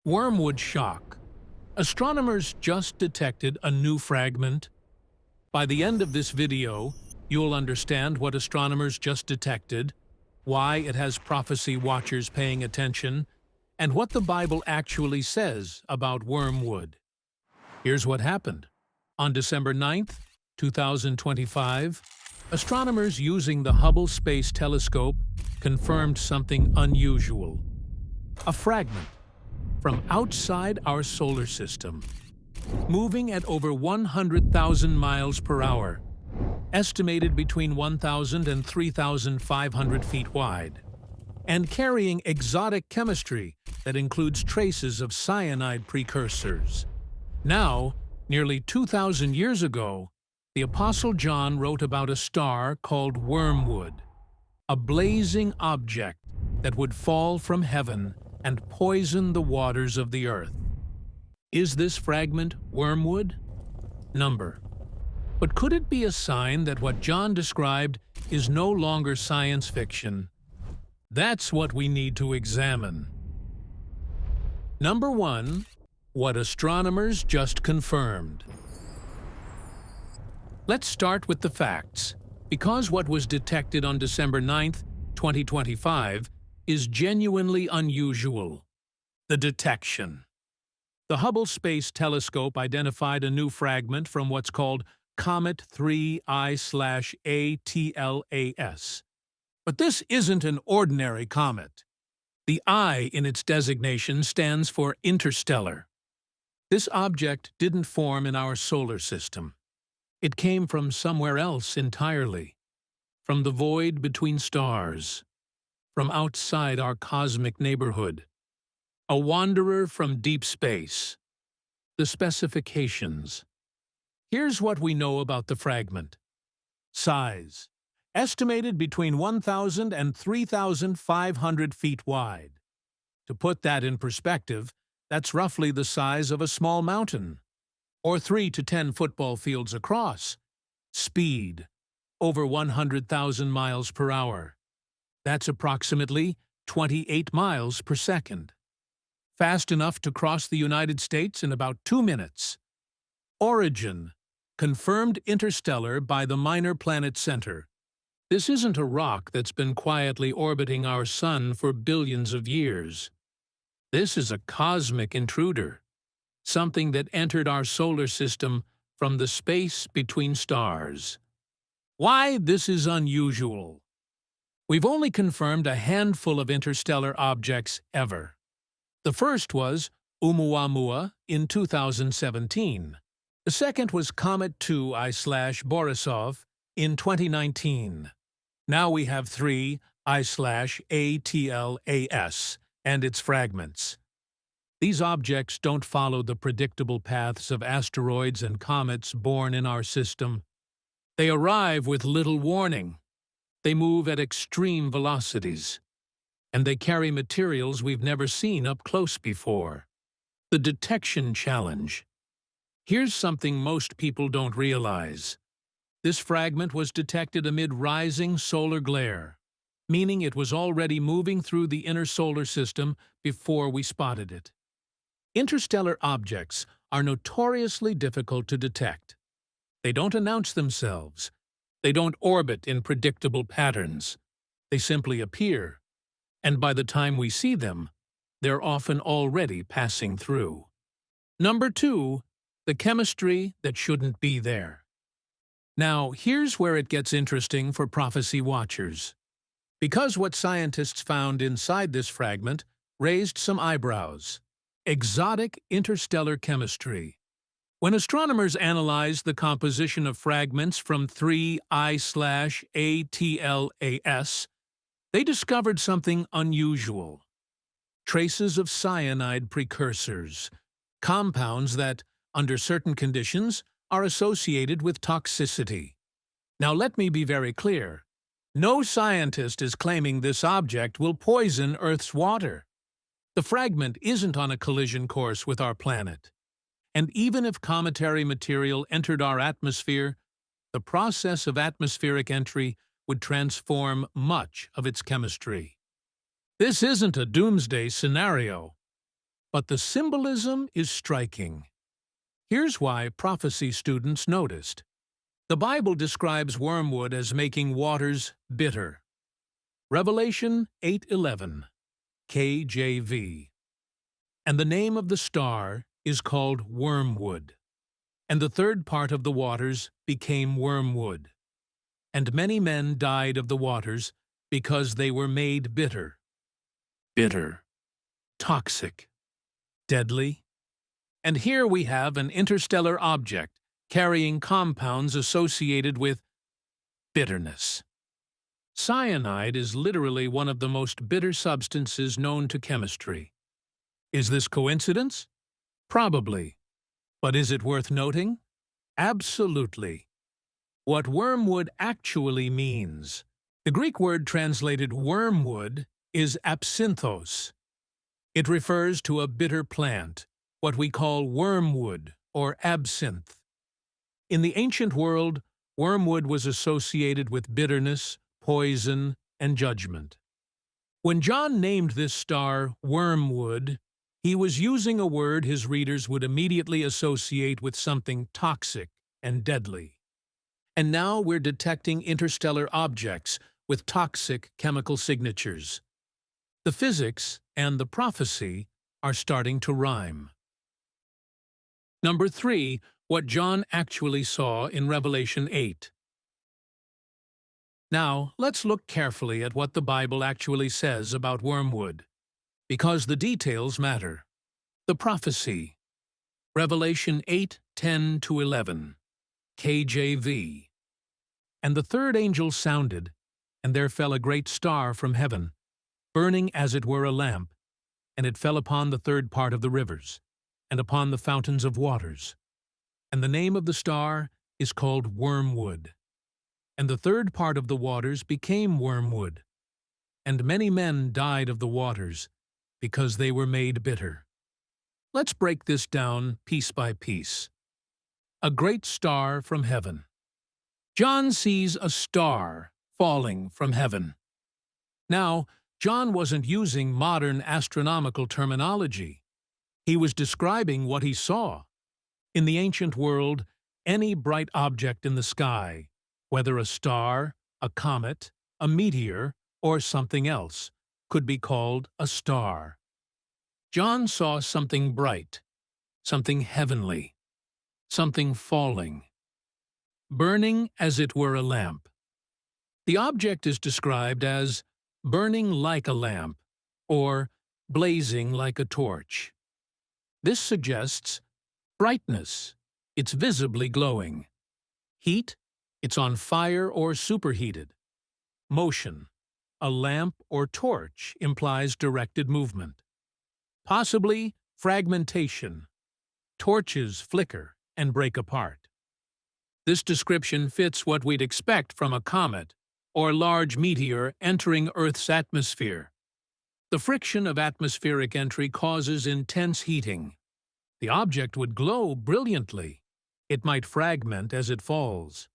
Wormwood shock. Astronomers just detected a new fragment. By the end of this video, you'll understand what astronomers just detected, why it has prophecy watchers paying attention, and what the Bible actually says about wormwood. Here's what happened. On December 9th, 2025, astronomers using the Hubble Space Telescope confirmed something unusual. A fragment from outside our solar system, moving at over 100,000 miles per hour, estimated between 1,000 and 3,500 feet wide, and carrying exotic chemistry that includes traces of cyanide precursors. Now, nearly 2,000 years ago, the Apostle John wrote about a star called Wormwood, a blazing object that would fall from heaven and poison the waters of the earth. Is this fragment wormwood? Number. But could it be a sign that what John described is no longer science fiction? That's what we need to examine. Number 1. What astronomers just confirmed. Let's start with the facts, because what was detected on December 9th, 2025 is genuinely unusual. The detection. The Hubble Space Telescope identified a new fragment from what's called Comet 3I/ATLAS. But this isn't an ordinary comet. The I in its designation stands for Interstellar. This object didn't form in our solar system. It came from somewhere else entirely, from the void between stars, from outside our cosmic neighborhood. A wanderer from deep space. The specifications. Here's what we know about the fragment. Size. Estimated between 1,000 and 3,500 feet wide. To put that in perspective, that's roughly the size of a small mountain, or 3 to 10 football fields across. Speed. Over 100,000 miles per hour. That's approximately 28 miles per second. Fast enough to cross the United States in about 2 minutes. Origin. Confirmed interstellar by the Minor Planet Center. This isn't a rock that's been quietly orbiting our sun for billions of years. This is a cosmic intruder, something that entered our solar system from the space between stars. Why this is unusual? We've only confirmed a handful of interstellar objects ever. The first was Oumuamua in 2017. The second was Comet 2I/Borisov in 2019. Now we have 3I/ATLAS and its fragments. These objects don't follow the predictable paths of asteroids and comets born in our system. They arrive with little warning. They move at extreme velocities, and they carry materials we've never seen up close before. The detection challenge. Here's something most people don't realize. This fragment was detected amid rising solar glare, meaning it was already moving through the inner solar system before we spotted it. Interstellar objects are notoriously difficult to detect. They don't announce themselves. They don't orbit in predictable patterns. They simply appear, and by the time we see them, they're often already passing through. Number 2, the chemistry that shouldn't be there. Now, here's where it gets interesting for prophecy watchers. Because what scientists found inside this fragment raised some eyebrows. Exotic interstellar chemistry. When astronomers analyzed the composition of fragments from 3I/ATLAS, they discovered something unusual. Traces of cyanide precursors, compounds that, under certain conditions, are associated with toxicity. Now let me be very clear. No scientist is claiming this object will poison Earth's water. The fragment isn't on a collision course with our planet. And even if cometary material entered our atmosphere, the process of atmospheric entry would transform much of its chemistry. This isn't a doomsday scenario. But the symbolism is striking. Here's why prophecy students noticed. The Bible describes wormwood as making waters bitter. Revelation 8:11, KJV. And the name of the star is called Wormwood. And the third part of the waters became wormwood. And many men died of the waters because they were made bitter. Bitter. Toxic. Deadly. And here we have an interstellar object carrying compounds associated with bitterness. Cyanide is literally one of the most bitter substances known to chemistry. Is this coincidence? Probably. But is it worth noting? Absolutely. What wormwood actually means. The Greek word translated wormwood is absinthos. It refers to a bitter plant, what we call wormwood or absinthe. In the ancient world, wormwood was associated with bitterness, poison, and judgment. When John named this star Wormwood, he was using a word his readers would immediately associate with something toxic and deadly. And now we're detecting interstellar objects with toxic chemical signatures. The physics and the prophecy are starting to rhyme. Number 3, what John actually saw in Revelation 8. Now, let's look carefully at what the Bible actually says about wormwood, because the details matter. The prophecy. Revelation 8:10-11, KJV. And the third angel sounded, and there fell a great star from heaven, burning as it were a lamp, and it fell upon the third part of the rivers, and upon the fountains of waters. And the name of the star is called Wormwood. And the third part of the waters became wormwood. And many men died of the waters, because they were made bitter. Let's break this down piece by piece. A great star from heaven. John sees a star falling from heaven. Now, John wasn't using modern astronomical terminology. He was describing what he saw. In the ancient world, any bright object in the sky, whether a star, a comet, a meteor, or something else, could be called a star. John saw something bright, something heavenly, something falling, burning as it were a lamp. The object is described as burning like a lamp or blazing like a torch. This suggests brightness, it's visibly glowing. Heat, it's on fire or superheated. Motion, a lamp or torch implies directed movement. Possibly fragmentation. Torches flicker and break apart. This description fits what we'd expect from a comet or large meteor entering Earth's atmosphere. The friction of atmospheric entry causes intense heating. The object would glow brilliantly. It might fragment as it falls.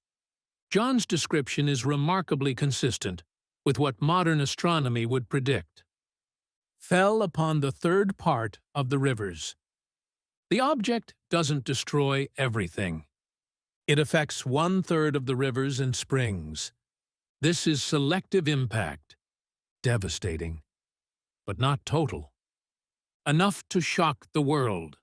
John's description is remarkably consistent with what modern astronomy would predict. Fell upon the third part of the rivers. The object doesn't destroy everything. It affects 1/3 of the rivers and springs. This is selective impact. Devastating, but not total. Enough to shock the world.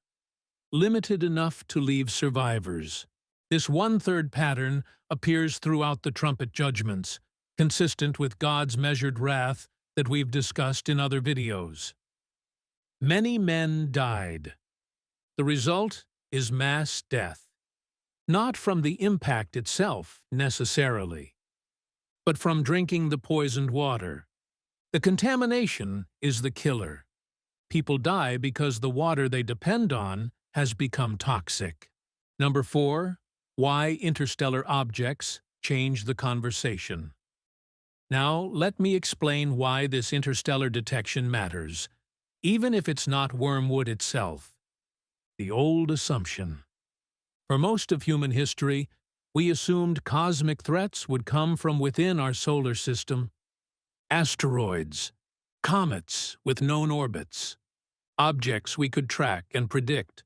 Limited enough to leave survivors. This 1/3 pattern appears throughout the trumpet judgments, consistent with God's measured wrath that we've discussed in other videos. Many men died. The result is mass death. Not from the impact itself, necessarily, but from drinking the poisoned water. The contamination is the killer. People die because the water they depend on has become toxic. Number 4, why interstellar objects change the conversation. Now, let me explain why this interstellar detection matters, even if it's not wormwood itself. The old assumption. For most of human history, we assumed cosmic threats would come from within our solar system. Asteroids, comets with known orbits, objects we could track and predict.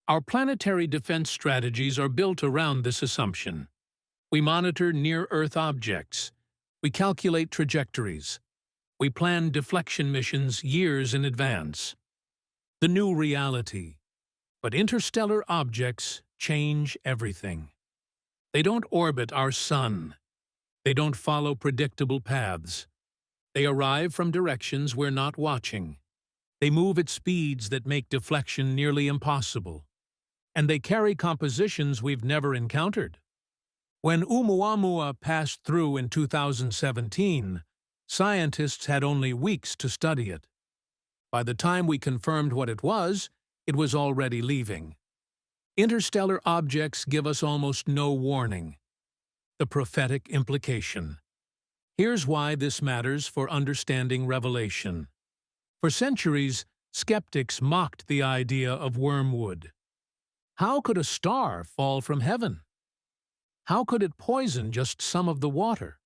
Our planetary defense strategies are built around this assumption. We monitor near-Earth objects. We calculate trajectories. We plan deflection missions years in advance. The new reality. But interstellar objects change everything. They don't orbit our sun. They don't follow predictable paths. They arrive from directions we're not watching. They move at speeds that make deflection nearly impossible. And they carry compositions we've never encountered. When Oumuamua passed through in 2017, scientists had only weeks to study it. By the time we confirmed what it was already leaving. Interstellar objects give us almost no warning. The prophetic implication. Here's why this matters for understanding Revelation. For centuries, skeptics mocked the idea of wormwood. How could a star fall from heaven? How could it poison just some of the water?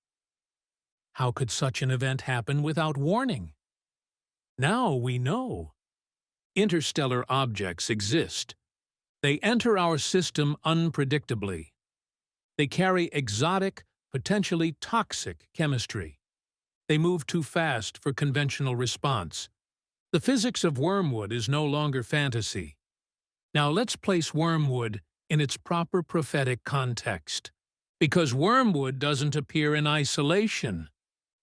How could such an event happen without warning? Now we know. Interstellar objects exist. They enter our system unpredictably. They carry exotic, potentially toxic chemistry. They move too fast for conventional response. The physics of wormwood is no longer fantasy. Now let's place wormwood in its proper prophetic context. Because wormwood doesn't appear in isolation.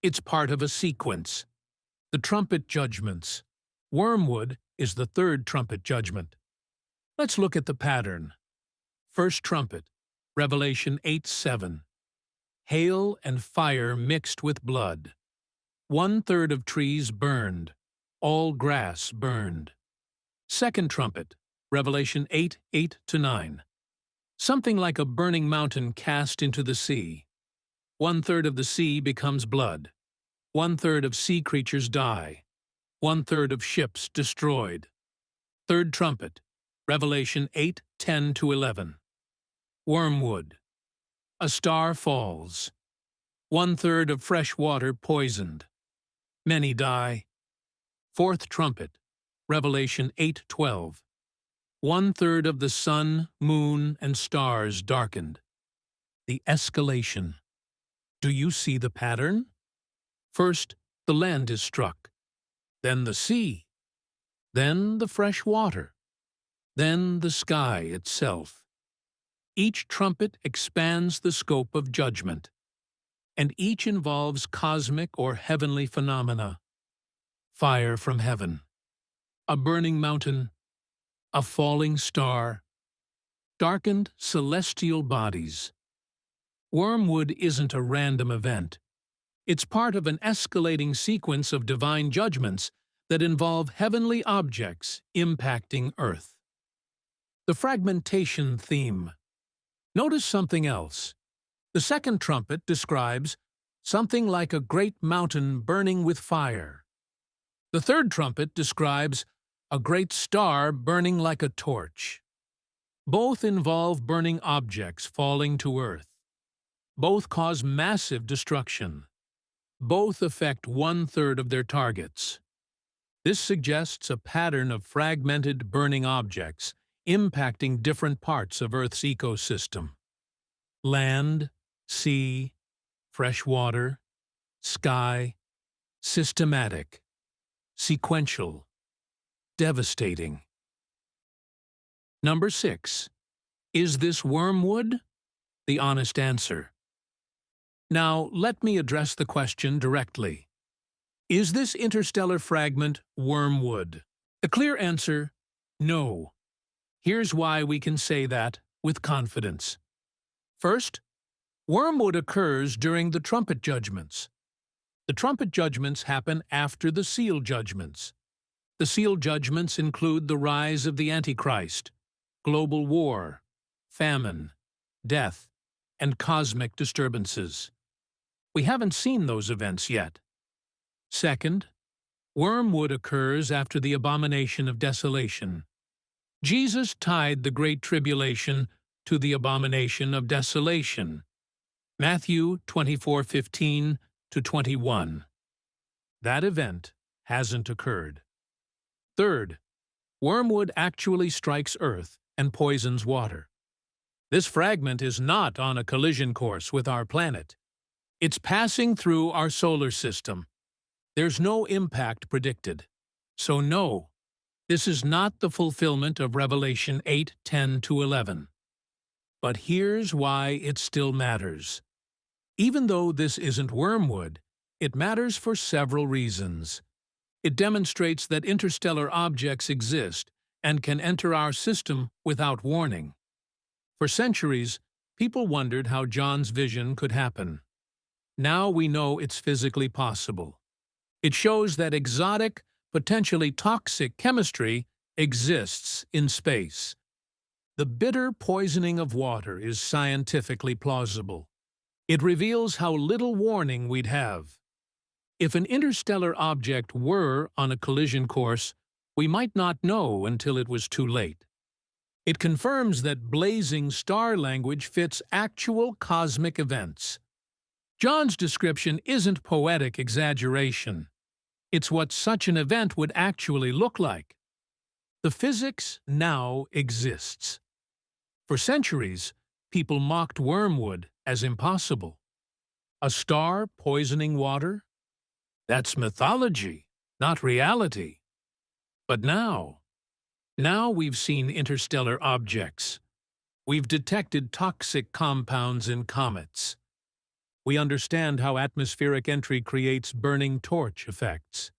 It's part of a sequence. The trumpet judgments. Wormwood is the third trumpet judgment. Let's look at the pattern. First trumpet, Revelation 8:7. Hail and fire mixed with blood. 1/3 of trees burned. All grass burned. Second trumpet, Revelation 8:8-9. Something like a burning mountain cast into the sea. 1/3 of the sea becomes blood. 1/3 of sea creatures die. 1/3 of ships destroyed. Third trumpet, Revelation 8:10-11. Wormwood. A star falls. 1/3 of fresh water poisoned. Many die. Fourth trumpet, Revelation 8:12. 1/3 of the sun, moon, and stars darkened. The escalation. Do you see the pattern? First, the land is struck. Then the sea. Then the fresh water. Then the sky itself. Each trumpet expands the scope of judgment, and each involves cosmic or heavenly phenomena. Fire from heaven. A burning mountain. A falling star. Darkened celestial bodies. Wormwood isn't a random event. It's part of an escalating sequence of divine judgments that involve heavenly objects impacting Earth. The fragmentation theme. Notice something else. The second trumpet describes something like a great mountain burning with fire. The third trumpet describes a great star burning like a torch. Both involve burning objects falling to Earth. Both cause massive destruction. Both affect 1/3 of their targets. This suggests a pattern of fragmented burning objects impacting different parts of Earth's ecosystem. Land, sea, fresh water, sky, systematic, sequential, devastating. Number 6. Is this wormwood? The honest answer. Now, let me address the question directly. Is this interstellar fragment wormwood? The clear answer, no. Here's why we can say that with confidence. First, wormwood occurs during the trumpet judgments. The trumpet judgments happen after the seal judgments. The seal judgments include the rise of the Antichrist, global war, famine, death, and cosmic disturbances. We haven't seen those events yet. Second, wormwood occurs after the abomination of desolation. Jesus tied the Great Tribulation to the abomination of desolation. Matthew 24:15-21. That event hasn't occurred. Third, Wormwood actually strikes Earth and poisons water. This fragment is not on a collision course with our planet. It's passing through our solar system. There's no impact predicted. So no, this is not the fulfillment of Revelation 8:10-11. But here's why it still matters. Even though this isn't wormwood, it matters for several reasons. It demonstrates that interstellar objects exist and can enter our system without warning. For centuries, people wondered how John's vision could happen. Now we know it's physically possible. It shows that exotic, potentially toxic chemistry exists in space. The bitter poisoning of water is scientifically plausible. It reveals how little warning we'd have. If an interstellar object were on a collision course, we might not know until it was too late. It confirms that blazing star language fits actual cosmic events. John's description isn't poetic exaggeration. It's what such an event would actually look like. The physics now exists. For centuries, people mocked wormwood as impossible. A star poisoning water? That's mythology, not reality. But now we've seen interstellar objects. We've detected toxic compounds in comets. We understand how atmospheric entry creates burning torch effects.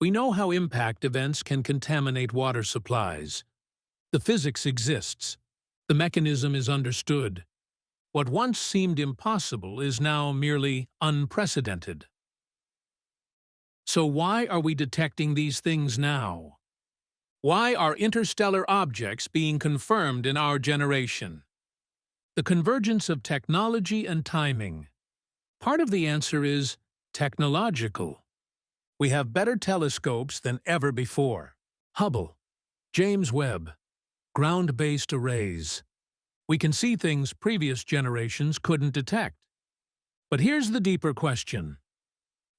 We know how impact events can contaminate water supplies. The physics exists. The mechanism is understood. What once seemed impossible is now merely unprecedented. So why are we detecting these things now? Why are interstellar objects being confirmed in our generation? The convergence of technology and timing. Part of the answer is technological. We have better telescopes than ever before. Hubble, James Webb, ground-based arrays. We can see things previous generations couldn't detect. But here's the deeper question.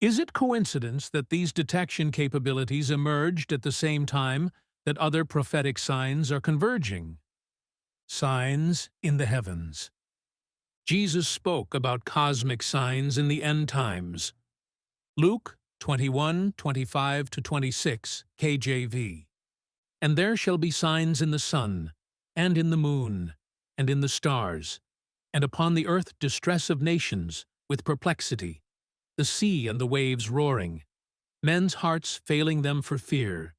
Is it coincidence that these detection capabilities emerged at the same time that other prophetic signs are converging? Signs in the heavens. Jesus spoke about cosmic signs in the end times. Luke 21:25-26, KJV. And there shall be signs in the sun, and in the moon, and in the stars, and upon the earth distress of nations, with perplexity, the sea and the waves roaring, men's hearts failing them for fear,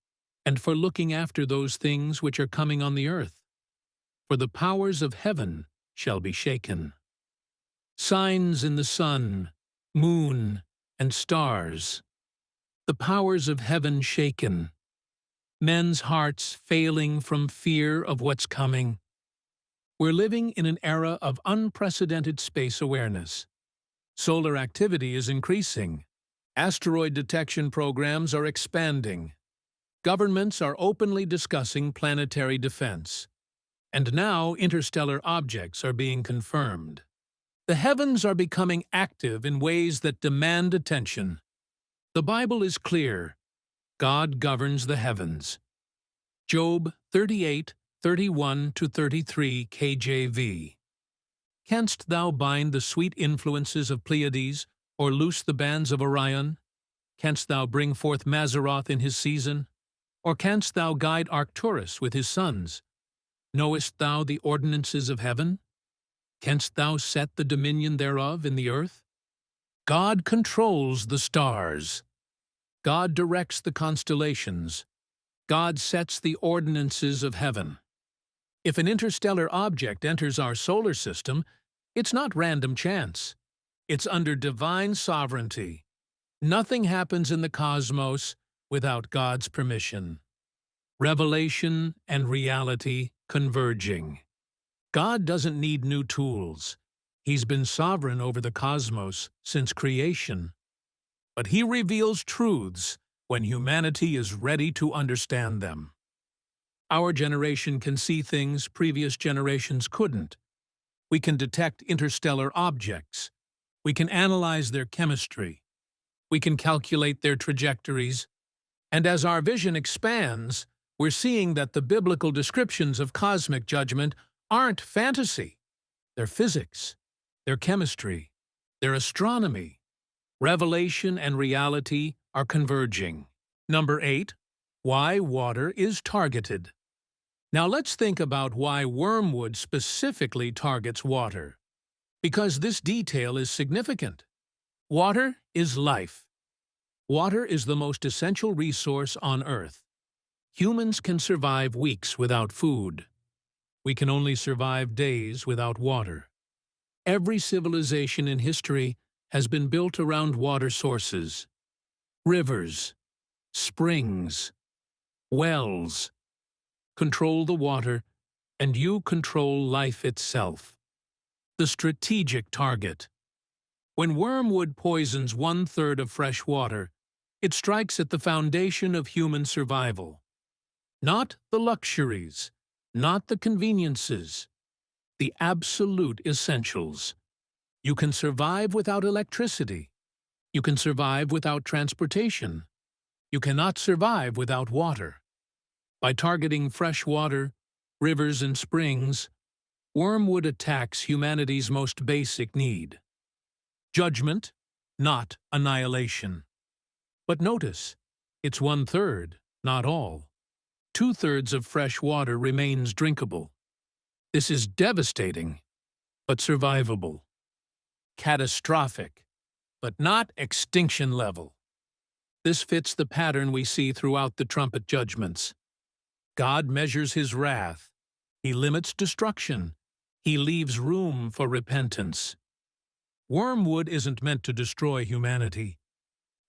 and for looking after those things which are coming on the earth. For the powers of heaven shall be shaken. Signs in the sun, moon, and stars. The powers of heaven shaken. Men's hearts failing from fear of what's coming. We're living in an era of unprecedented space awareness. Solar activity is increasing. Asteroid detection programs are expanding. Governments are openly discussing planetary defense. And now interstellar objects are being confirmed. The heavens are becoming active in ways that demand attention. The Bible is clear. God governs the heavens. Job 38:31-33 KJV. Canst thou bind the sweet influences of Pleiades, or loose the bands of Orion? Canst thou bring forth Mazzaroth in his season? Or canst thou guide Arcturus with his sons? Knowest thou the ordinances of heaven? Canst thou set the dominion thereof in the earth? God controls the stars. God directs the constellations. God sets the ordinances of heaven. If an interstellar object enters our solar system, it's not random chance. It's under divine sovereignty. Nothing happens in the cosmos without God's permission. Revelation and reality converging. God doesn't need new tools. He's been sovereign over the cosmos since creation. But he reveals truths when humanity is ready to understand them. Our generation can see things previous generations couldn't. We can detect interstellar objects. We can analyze their chemistry. We can calculate their trajectories. And as our vision expands, we're seeing that the biblical descriptions of cosmic judgment aren't fantasy. They're physics, they're chemistry, they're astronomy. Revelation and reality are converging. Number 8. Why water is targeted. Now let's think about why Wormwood specifically targets water. Because this detail is significant. Water is life. Water is the most essential resource on Earth. Humans can survive weeks without food. We can only survive days without water. Every civilization in history has been built around water sources. Rivers, springs, wells. Control the water, and you control life itself. The strategic target. When wormwood poisons 1/3 of fresh water, it strikes at the foundation of human survival. Not the luxuries, not the conveniences, the absolute essentials. You can survive without electricity. You can survive without transportation. You cannot survive without water. By targeting fresh water, rivers and springs, Wormwood attacks humanity's most basic need. Judgment, not annihilation. But notice, it's 1/3, not all. 2/3 of fresh water remains drinkable. This is devastating, but survivable. Catastrophic, but not extinction level. This fits the pattern we see throughout the trumpet judgments. God measures his wrath. He limits destruction. He leaves room for repentance. Wormwood isn't meant to destroy humanity.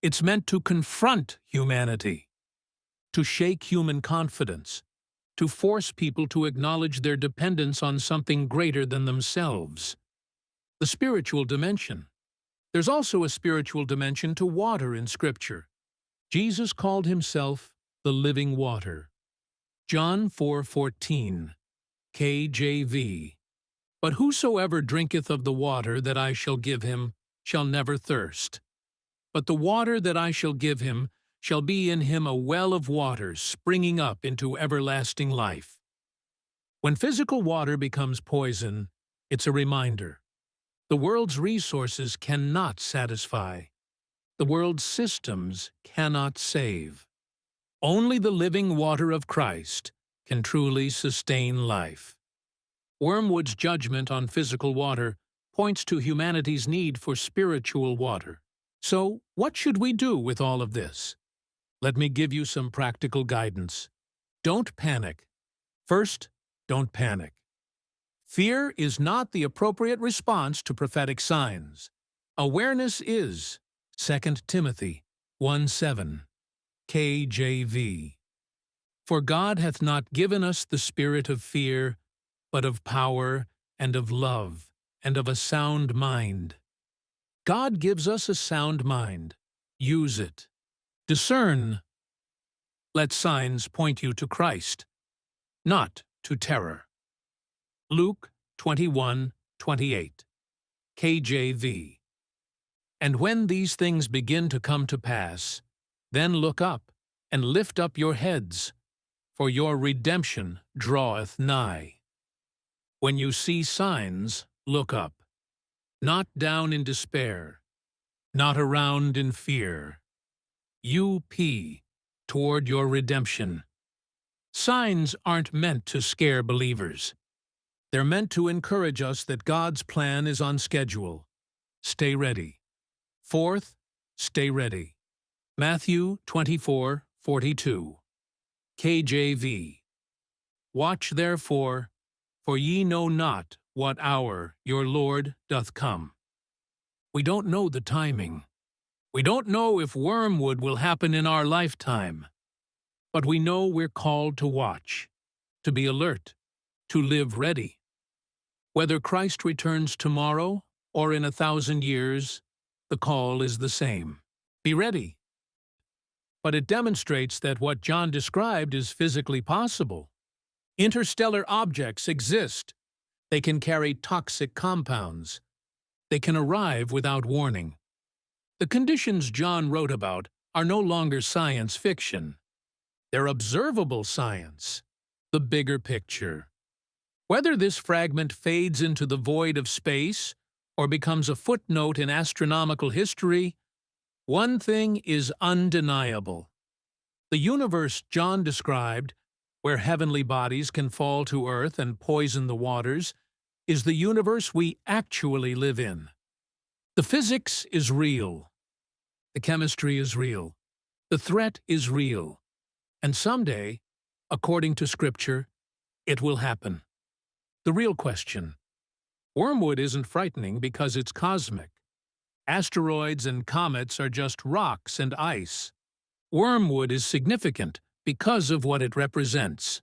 It's meant to confront humanity, to shake human confidence, to force people to acknowledge their dependence on something greater than themselves. The spiritual dimension. There's also a spiritual dimension to water in Scripture. Jesus called himself the living water. John 4:14, KJV. But whosoever drinketh of the water that I shall give him shall never thirst. But the water that I shall give him shall be in him a well of water springing up into everlasting life. When physical water becomes poison, it's a reminder. The world's resources cannot satisfy. The world's systems cannot save. Only the living water of Christ can truly sustain life. Wormwood's judgment on physical water points to humanity's need for spiritual water. So, what should we do with all of this? Let me give you some practical guidance. Don't panic. First, don't panic. Fear is not the appropriate response to prophetic signs. Awareness is. 2 Timothy 1:7, KJV. For God hath not given us the spirit of fear, but of power, and of love, and of a sound mind. God gives us a sound mind. Use it. Discern. Let signs point you to Christ, not to terror. Luke 21:28, KJV. And when these things begin to come to pass, then look up, and lift up your heads, for your redemption draweth nigh. When you see signs, look up, not down in despair, not around in fear. UP, toward your redemption. Signs aren't meant to scare believers. They're meant to encourage us that God's plan is on schedule. Stay ready. Fourth, stay ready. Matthew 24:42, KJV. Watch therefore, for ye know not what hour your Lord doth come. We don't know the timing. We don't know if wormwood will happen in our lifetime. But we know we're called to watch, to be alert, to live ready. Whether Christ returns tomorrow or in 1,000 years, the call is the same. Be ready. But it demonstrates that what John described is physically possible. Interstellar objects exist. They can carry toxic compounds. They can arrive without warning. The conditions John wrote about are no longer science fiction. They're observable science, the bigger picture. Whether this fragment fades into the void of space or becomes a footnote in astronomical history, one thing is undeniable. The universe John described, where heavenly bodies can fall to earth and poison the waters, is the universe we actually live in. The physics is real. The chemistry is real. The threat is real. And someday, according to Scripture, it will happen. The real question. Wormwood isn't frightening because it's cosmic. Asteroids and comets are just rocks and ice. Wormwood is significant because of what it represents.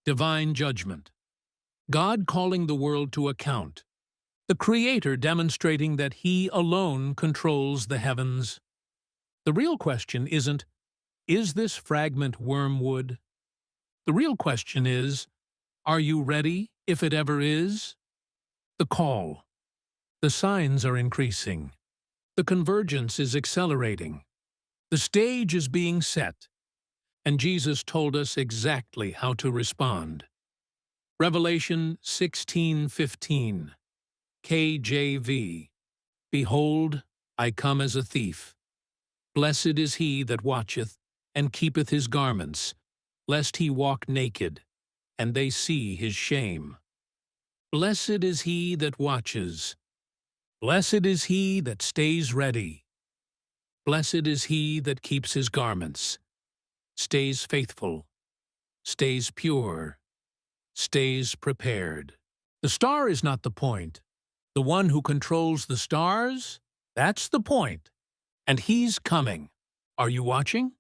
Divine judgment. God calling the world to account. The Creator demonstrating that He alone controls the heavens. The real question isn't, is this fragment wormwood? The real question is, are you ready if it ever is? The call. The signs are increasing. The convergence is accelerating. The stage is being set. And Jesus told us exactly how to respond. Revelation 16:15, KJV. Behold, I come as a thief. Blessed is he that watcheth, and keepeth his garments, lest he walk naked, and they see his shame. Blessed is he that watches. Blessed is he that stays ready. Blessed is he that keeps his garments, stays faithful, stays pure, stays prepared. The star is not the point. The one who controls the stars, that's the point. And he's coming. Are you watching?